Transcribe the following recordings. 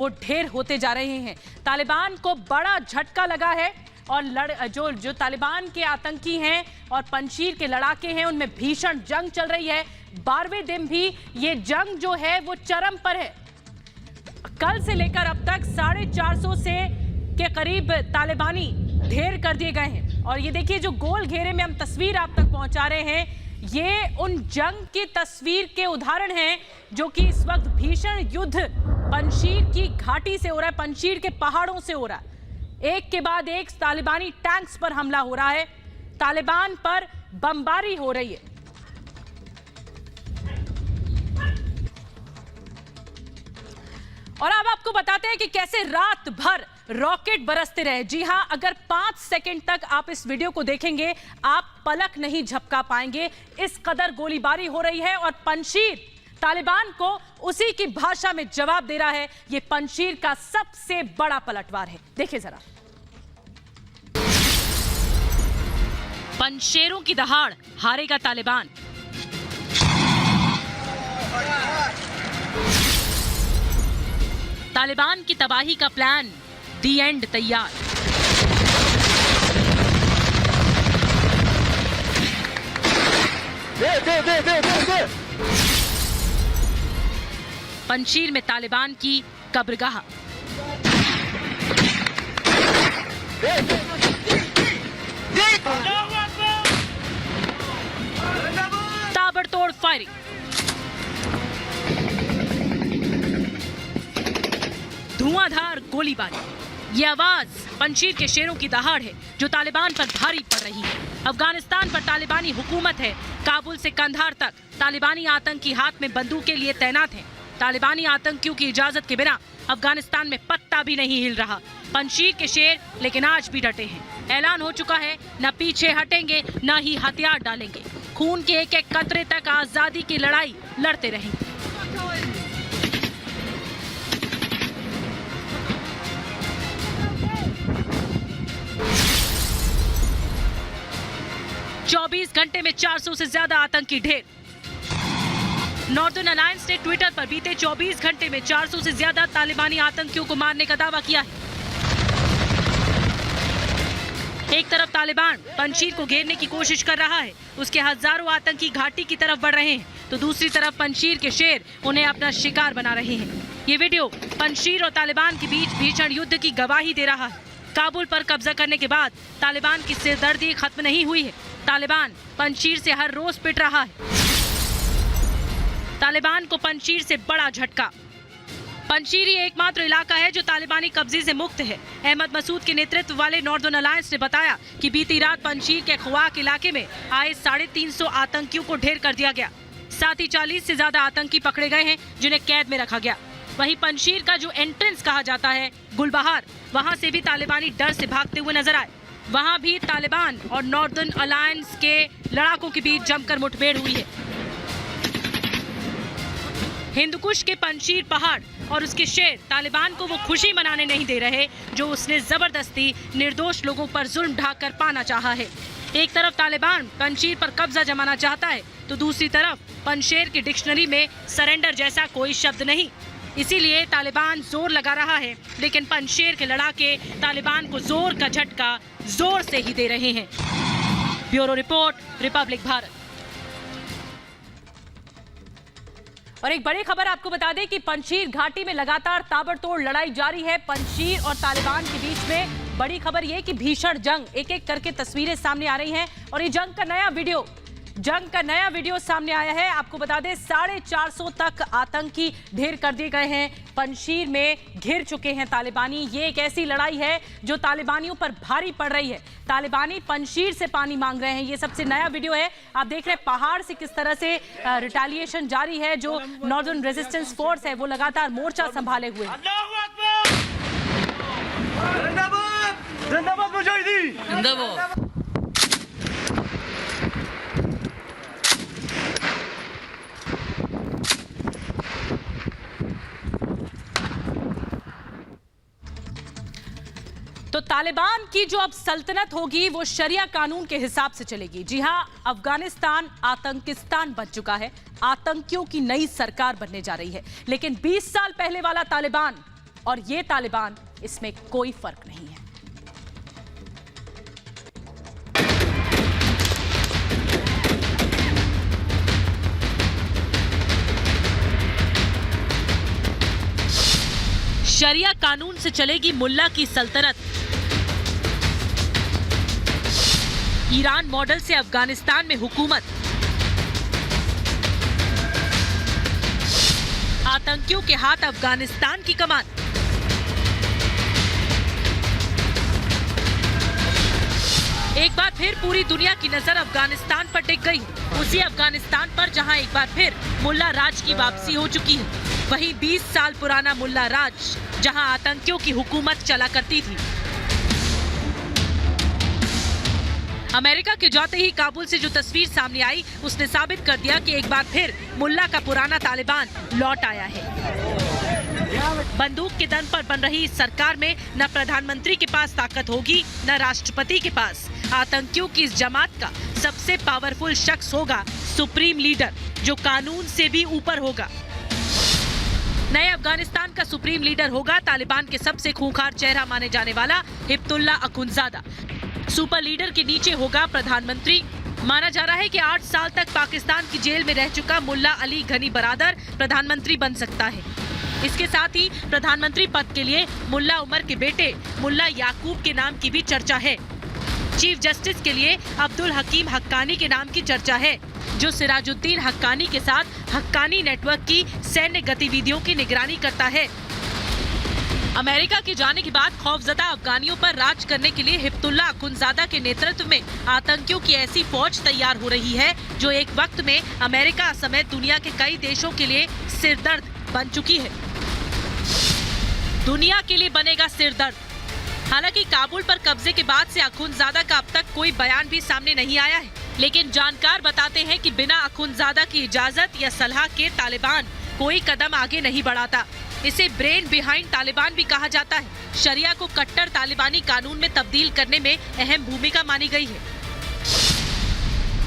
वो ढेर होते जा रहे हैं। तालिबान को बड़ा झटका लगा है और जो तालिबान के आतंकी हैं और पंशीर के लड़ाके हैं उनमें भीषण जंग चल रही है। 12वें दिन भी ये जंग जो है वो चरम पर है। कल से लेकर अब तक 450 से के करीब तालिबानी ढेर कर दिए गए हैं। और ये देखिए जो गोल घेरे में हम तस्वीर आप तक पहुंचा रहे हैं, ये उन जंग की तस्वीर के उदाहरण हैं जो कि इस वक्त भीषण युद्ध पंशीर की घाटी से हो रहा है, पंशीर के पहाड़ों से हो रहा है। एक के बाद एक तालिबानी टैंक्स पर हमला हो रहा है, तालिबान पर बमबारी हो रही है। और अब आपको बताते हैं कि कैसे रात भर रॉकेट बरसते रहे। जी हां, अगर 5 सेकंड तक आप इस वीडियो को देखेंगे आप पलक नहीं झपका पाएंगे, इस कदर गोलीबारी हो रही है। और पंशीर तालिबान को उसी की भाषा में जवाब दे रहा है। यह पंशीर का सबसे बड़ा पलटवार है, देखिए जरा। पंशेरों की दहाड़, हारेगा तालिबान। तालिबान की तबाही का प्लान दी एंड तैयार। पंशीर में तालिबान की कब्रगाह। ताबड़तोड़ फायरिंग। धुआंधार गोलीबारी। ये आवाज पंशीर के शेरों की दहाड़ है जो तालिबान पर भारी पड़ रही है। अफगानिस्तान पर तालिबानी हुकूमत है। काबुल से कंधार तक तालिबानी आतंकी हाथ में बंदूकें लिए तैनात हैं। तालिबानी आतंकियों की इजाजत के बिना अफगानिस्तान में पत्ता भी नहीं हिल रहा। पंशीर के शेर लेकिन आज भी डटे हैं। ऐलान हो चुका है, न पीछे हटेंगे न ही हथियार डालेंगे। खून के एक एक कतरे तक आजादी की लड़ाई लड़ते रहेंगे। 24 घंटे में 400 से ज्यादा आतंकी ढेर। नॉर्दर्न अलायंस ने ट्विटर पर बीते 24 घंटे में 400 से ज्यादा तालिबानी आतंकियों को मारने का दावा किया है। एक तरफ तालिबान पंशीर को घेरने की कोशिश कर रहा है, उसके हजारों आतंकी घाटी की तरफ बढ़ रहे हैं, तो दूसरी तरफ पंशीर के शेर उन्हें अपना शिकार बना रहे हैं। ये वीडियो पंशीर और तालिबान के बीच भीषण युद्ध की गवाही दे रहा है। काबुल पर कब्जा करने के बाद तालिबान की सिरदर्दी खत्म नहीं हुई है। तालिबान पंशीर से हर रोज पिट रहा है। तालिबान को पंशीर से बड़ा झटका। पंशीर ही एकमात्र इलाका है जो तालिबानी कब्जे से मुक्त है। अहमद मसूद के नेतृत्व वाले नॉर्दर्न अलायंस ने बताया कि बीती रात पंशीर के ख्वाक इलाके में आए 350 आतंकियों को ढेर कर दिया गया। साथ ही 40 से ज्यादा आतंकी पकड़े गए हैं जिन्हें कैद में रखा गया। वहीं पंशीर का जो एंट्रेंस कहा जाता है गुलबहार, वहां से भी तालिबानी डर से भागते हुए नजर आए। वहां भी तालिबान और नॉर्दर्न अलायंस के लड़ाकों के बीच जमकर मुठभेड़ हुई है। हिंदकुश के पंशीर पहाड़ और उसके शेर तालिबान को वो खुशी मनाने नहीं दे रहे जो उसने जबरदस्ती निर्दोष लोगों पर जुल्म ढाकर पाना चाहा है। एक तरफ तालिबान पंशीर पर कब्जा जमाना चाहता है, तो दूसरी तरफ पंशेर की डिक्शनरी में सरेंडर जैसा कोई शब्द नहीं। इसीलिए तालिबान जोर लगा रहा है, लेकिन पंशेर के लड़ाके तालिबान को जोर का झटका जोर से ही दे रहे हैं। Bureau report, Republic Bharat. और एक बड़ी खबर आपको बता दें कि पंशीर घाटी में लगातार ताबड़तोड़ लड़ाई जारी है। पंशीर और तालिबान के बीच में बड़ी खबर यह कि भीषण जंग, एक एक करके तस्वीरें सामने आ रही हैं और ये जंग का नया वीडियो सामने आया है। आपको बता दें 450 तक आतंकी ढेर कर दिए गए हैं। पंशीर में घिर चुके हैं तालिबानी। ये एक ऐसी लड़ाई है जो तालिबानियों पर भारी पड़ रही है। तालिबानी पंशीर से पानी मांग रहे हैं। ये सबसे नया वीडियो है। आप देख रहे हैं पहाड़ से किस तरह से रिटेलिएशन जारी है। जो नॉर्दर्न रेजिस्टेंस फोर्स है वो लगातार मोर्चा संभाले हुए है। तो तालिबान की जो अब सल्तनत होगी वो शरिया कानून के हिसाब से चलेगी। जी हां, अफगानिस्तान आतंकिस्तान बन चुका है। आतंकियों की नई सरकार बनने जा रही है। लेकिन 20 साल पहले वाला तालिबान और ये तालिबान, इसमें कोई फर्क नहीं है। शरिया कानून से चलेगी मुल्ला की सल्तनत। ईरान मॉडल से अफगानिस्तान में हुकूमत। आतंकियों के हाथ अफगानिस्तान की कमान। एक बार फिर पूरी दुनिया की नजर अफगानिस्तान पर टिक गई। उसी अफगानिस्तान पर जहां एक बार फिर मुल्ला राज की वापसी हो चुकी है। वहीं 20 साल पुराना मुल्ला राज, जहां आतंकियों की हुकूमत चला करती थी। अमेरिका के जाते ही काबुल से जो तस्वीर सामने आई, उसने साबित कर दिया कि एक बार फिर मुल्ला का पुराना तालिबान लौट आया है। बंदूक के दम पर बन रही इस सरकार में न प्रधानमंत्री के पास ताकत होगी, न राष्ट्रपति के पास। आतंकियों की इस जमात का सबसे पावरफुल शख्स होगा सुप्रीम लीडर, जो कानून से भी ऊपर होगा। नए अफगानिस्तान का सुप्रीम लीडर होगा तालिबान के सबसे खूंखार चेहरा माने जाने वाला हिब्तुल्लाह अखुंज़ादा। सुपर लीडर के नीचे होगा प्रधानमंत्री। माना जा रहा है कि 8 साल तक पाकिस्तान की जेल में रह चुका मुल्ला अली गनी बरादर प्रधानमंत्री बन सकता है। इसके साथ ही प्रधानमंत्री पद के लिए मुल्ला उमर के बेटे मुल्ला याकूब के नाम की भी चर्चा है। चीफ जस्टिस के लिए अब्दुल हकीम हक्कानी के नाम की चर्चा है, जो सिराजुद्दीन हक्कानी के साथ हक्कानी नेटवर्क की सैन्य गतिविधियों की निगरानी करता है। अमेरिका के जाने के बाद खौफजदा अफगानियों पर राज करने के लिए हिब्तुल्लाह अखुंज़ादा के नेतृत्व में आतंकियों की ऐसी फौज तैयार हो रही है, जो एक वक्त में अमेरिका समेत दुनिया के कई देशों के लिए सिरदर्द बन चुकी है। दुनिया के लिए बनेगा सिरदर्द। हालांकि काबुल पर कब्जे के बाद से अखुंज़ादा का अब तक कोई बयान भी सामने नहीं आया है, लेकिन जानकार बताते हैं कि बिना अखुंज़ादा की इजाजत या सलाह के तालिबान कोई कदम आगे नहीं बढ़ाता। इसे ब्रेन बिहाइंड तालिबान भी कहा जाता है। शरिया को कट्टर तालिबानी कानून में तब्दील करने में अहम भूमिका मानी गई है।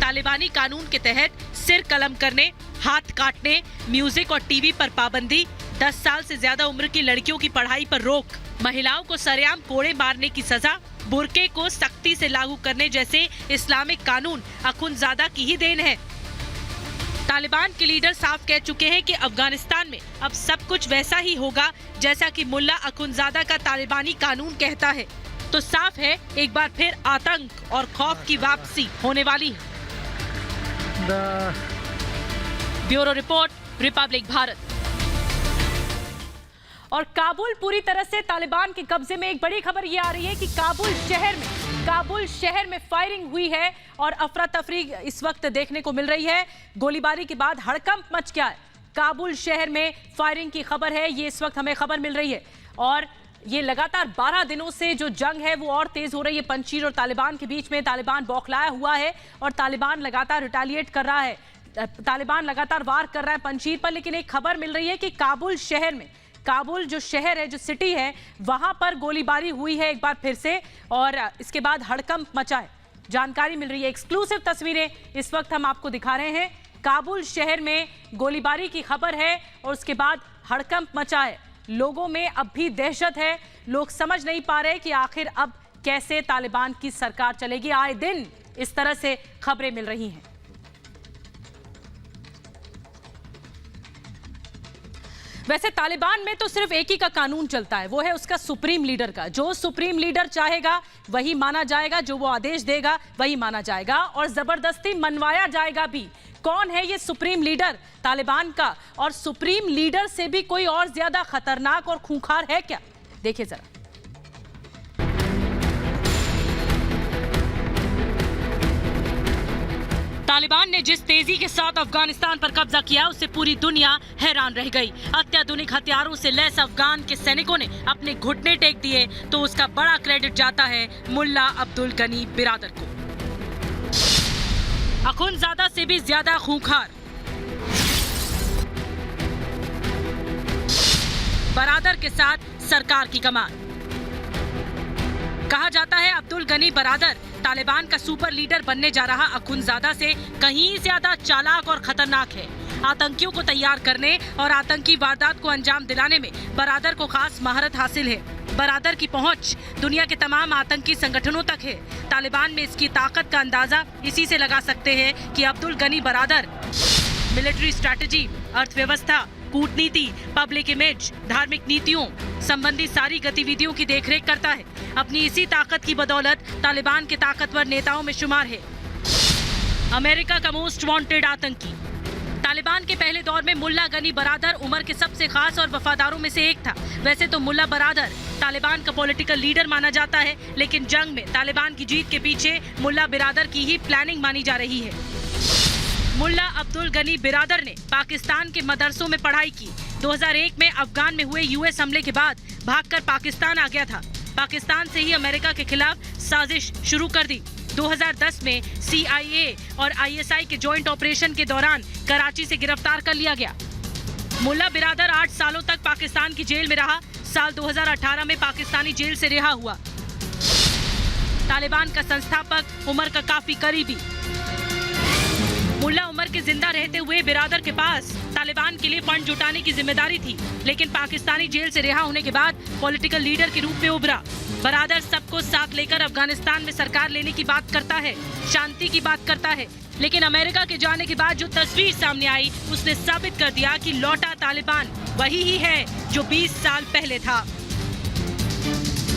तालिबानी कानून के तहत सिर कलम करने, हाथ काटने, म्यूजिक और टीवी पर पाबंदी, 10 साल से ज्यादा उम्र की लड़कियों की पढ़ाई पर रोक, महिलाओं को सरेआम कोड़े मारने की सजा, बुर्के को सख्ती से लागू करने जैसे इस्लामिक कानून अखुंज़ादा की ही देन है। तालिबान के लीडर साफ कह चुके हैं कि अफगानिस्तान में अब सब कुछ वैसा ही होगा जैसा कि मुल्ला अखुंज़ादा का तालिबानी कानून कहता है। तो साफ है, एक बार फिर आतंक और खौफ की वापसी होने वाली है। Bureau report, Republic Bharat. और काबुल पूरी तरह से तालिबान के कब्जे में। एक बड़ी खबर ये आ रही है कि काबुल शहर में फायरिंग हुई है और अफरा तफरी इस वक्त देखने को मिल रही है। गोलीबारी के बाद हड़कंप मच गया है। काबुल शहर में फायरिंग की खबर है, ये इस वक्त हमें खबर मिल रही है। और ये लगातार 12 दिनों से जो जंग है वो और तेज हो रही है पंजीर और तालिबान के बीच में। तालिबान बौखलाया हुआ है और तालिबान लगातार रिटेलिएट कर रहा है। तालिबान लगातार वार कर रहा है पंजीर पर। लेकिन एक खबर मिल रही है कि काबुल शहर में, काबुल जो शहर है, जो सिटी है, वहां पर गोलीबारी हुई है एक बार फिर से और इसके बाद हड़कंप मचा है। जानकारी मिल रही है, एक्सक्लूसिव तस्वीरें इस वक्त हम आपको दिखा रहे हैं। काबुल शहर में गोलीबारी की खबर है और उसके बाद हड़कंप मचा है। लोगों में अब भी दहशत है। लोग समझ नहीं पा रहे कि आखिर अब कैसे तालिबान की सरकार चलेगी। आए दिन इस तरह से खबरें मिल रही हैं। वैसे तालिबान में तो सिर्फ एक ही का कानून चलता है, वो है उसका सुप्रीम लीडर का। जो सुप्रीम लीडर चाहेगा वही माना जाएगा, जो वो आदेश देगा वही माना जाएगा और जबरदस्ती मनवाया जाएगा भी। कौन है ये सुप्रीम लीडर तालिबान का? और सुप्रीम लीडर से भी कोई और ज्यादा खतरनाक और खूंखार है क्या? देखिए जरा। तालिबान ने जिस तेजी के साथ अफगानिस्तान पर कब्जा किया, उससे पूरी दुनिया हैरान रह गई। अत्याधुनिक हथियारों से लैस अफगान के सैनिकों ने अपने घुटने टेक दिए, तो उसका बड़ा क्रेडिट जाता है मुल्ला अब्दुल गनी बिरादर को। अखुंज़ादा से भी ज्यादा खूंखार बरादर के साथ सरकार की कमान। कहा जाता है अब्दुल गनी बरादर तालिबान का सुपर लीडर बनने जा रहा अखुंज़ादा से कहीं ज्यादा चालाक और खतरनाक है। आतंकियों को तैयार करने और आतंकी वारदात को अंजाम दिलाने में बरादर को खास महारत हासिल है। बरादर की पहुंच दुनिया के तमाम आतंकी संगठनों तक है। तालिबान में इसकी ताकत का अंदाजा इसी से लगा सकते हैं कि अब्दुल गनी बरादर मिलिट्री स्ट्रैटेजी, अर्थव्यवस्था, कूटनीति, पब्लिक इमेज, धार्मिक नीतियों संबंधी सारी गतिविधियों की देखरेख करता है। अपनी इसी ताकत की बदौलत तालिबान के ताकतवर नेताओं में शुमार है। अमेरिका का मोस्ट वांटेड आतंकी। तालिबान के पहले दौर में मुल्ला गनी बरादर उमर के सबसे खास और वफादारों में से एक था। वैसे तो मुल्ला बरादर तालिबान का पॉलिटिकल लीडर माना जाता है, लेकिन जंग में तालिबान की जीत के पीछे मुल्ला बिरादर की ही प्लानिंग मानी जा रही है। मुल्ला अब्दुल गनी बिरादर ने पाकिस्तान के मदरसों में पढ़ाई की। 2001 में अफगान में हुए यूएस हमले के बाद भागकर पाकिस्तान आ गया था। पाकिस्तान से ही अमेरिका के खिलाफ साजिश शुरू कर दी। 2010 में CIA और ISI के जॉइंट ऑपरेशन के दौरान कराची से गिरफ्तार कर लिया गया। मुल्ला बिरादर 8 सालों तक पाकिस्तान की जेल में रहा। साल 2018 में पाकिस्तानी जेल से रिहा हुआ। तालिबान का संस्थापक उमर का काफी करीबी। मुल्ला उमर के जिंदा रहते हुए बिरादर के पास तालिबान के लिए फंड जुटाने की जिम्मेदारी थी, लेकिन पाकिस्तानी जेल से रिहा होने के बाद पॉलिटिकल लीडर के रूप में उभरा। बरादर सबको साथ लेकर अफगानिस्तान में सरकार लेने की बात करता है, शांति की बात करता है, लेकिन अमेरिका के जाने के बाद जो तस्वीर सामने आई उसने साबित कर दिया कि लौटा तालिबान वही ही है जो 20 साल पहले था।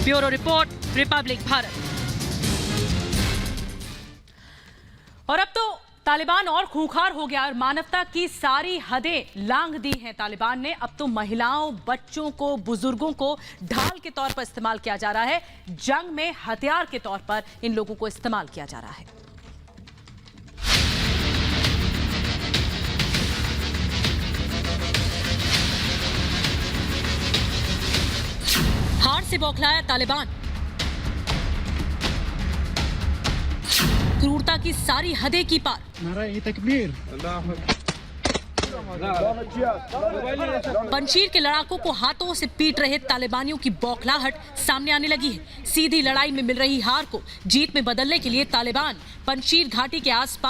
Bureau report, Republic Bharat. और अब तो तालिबान और खूंखार हो गया और मानवता की सारी हदें लांघ दी हैं तालिबान ने। अब तो महिलाओं, बच्चों को, बुजुर्गों को ढाल के तौर पर इस्तेमाल किया जा रहा है। जंग में हथियार के तौर पर इन लोगों को इस्तेमाल किया जा रहा है। हार से बौखलाया तालिबान। क्रूरता की सारी हदें की पार। पंशीर के लड़ाकों को हाथों से पीट रहे तालिबानियों की बौखलाहट सामने आने लगी है। सीधी लड़ाई में मिल रही हार को जीत में बदलने के लिए तालिबान पंशीर घाटी के आसपास